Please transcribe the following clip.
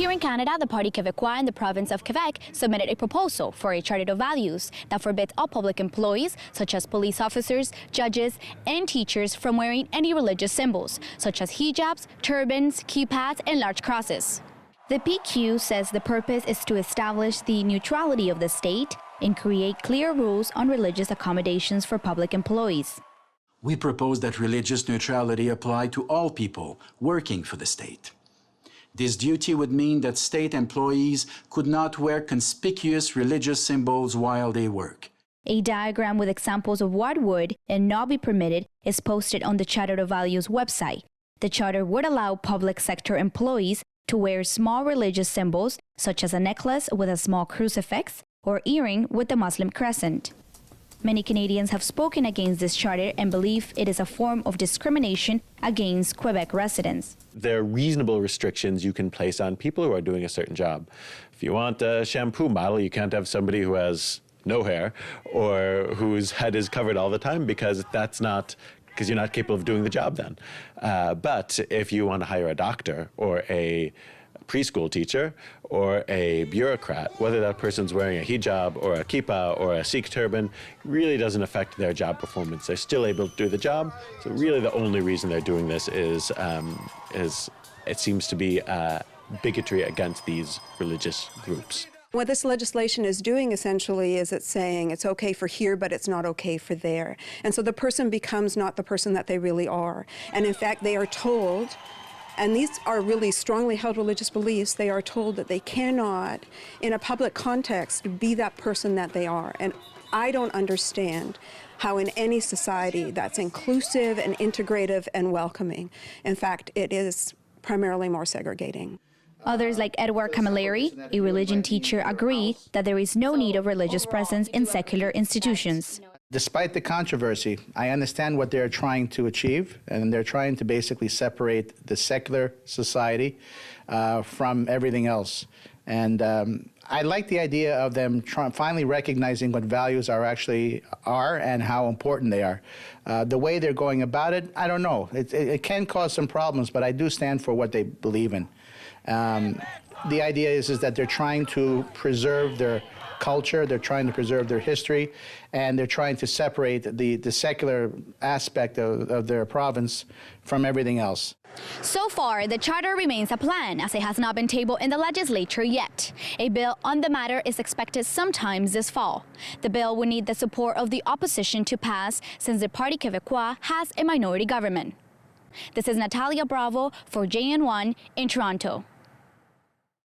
Here in Canada, the Party Quebecois in the province of Quebec submitted a proposal for a charter of values that forbids all public employees, such as police officers, judges, and teachers, from wearing any religious symbols, such as hijabs, turbans, kippahs, and large crosses. The PQ says the purpose is to establish the neutrality of the state and create clear rules on religious accommodations for public employees. We propose that religious neutrality apply to all people working for the state. This duty would mean that state employees could not wear conspicuous religious symbols while they work. A diagram with examples of what would and not be permitted is posted on the Charter of Values website. The charter would allow public sector employees to wear small religious symbols, such as a necklace with a small crucifix or earring with the Muslim crescent. Many Canadians have spoken against this charter and believe it is a form of discrimination against Quebec residents. There are reasonable restrictions you can place on people who are doing a certain job. If you want a shampoo model, you can't have somebody who has no hair or whose head is covered all the time, because you're not capable of doing the job then. But if you want to hire a doctor or a preschool teacher or a bureaucrat, whether that person's wearing a hijab or a kippah or a Sikh turban, really doesn't affect their job performance. They're still able to do the job. So really the only reason they're doing this is it seems to be bigotry against these religious groups. What this legislation is doing essentially is it's saying it's okay for here, but it's not okay for there. And so the person becomes not the person that they really are. And in fact, they are told, and these are really strongly held religious beliefs, they are told that they cannot, in a public context, be that person that they are. And I don't understand how in any society that's inclusive and integrative and welcoming. In fact, it is primarily more segregating. Others, like Edward Camilleri, a religion teacher, agree that there is no need of religious presence in secular institutions. Despite the controversy, I understand what they're trying to achieve, and they're trying to basically separate the secular society from everything else. And I like the idea of them finally recognizing what values are and how important they are. The way they're going about it, I don't know. It can cause some problems, but I do stand for what they believe in. The idea is that they're trying to preserve their culture, they're trying to preserve their history, and they're trying to separate the secular aspect of their province from everything else. So far, the charter remains a plan, as it has not been tabled in the legislature yet. A bill on the matter is expected sometime this fall. The bill will need the support of the opposition to pass, since the Party Quebecois has a minority government. This is Natalia Bravo for JN1 in Toronto.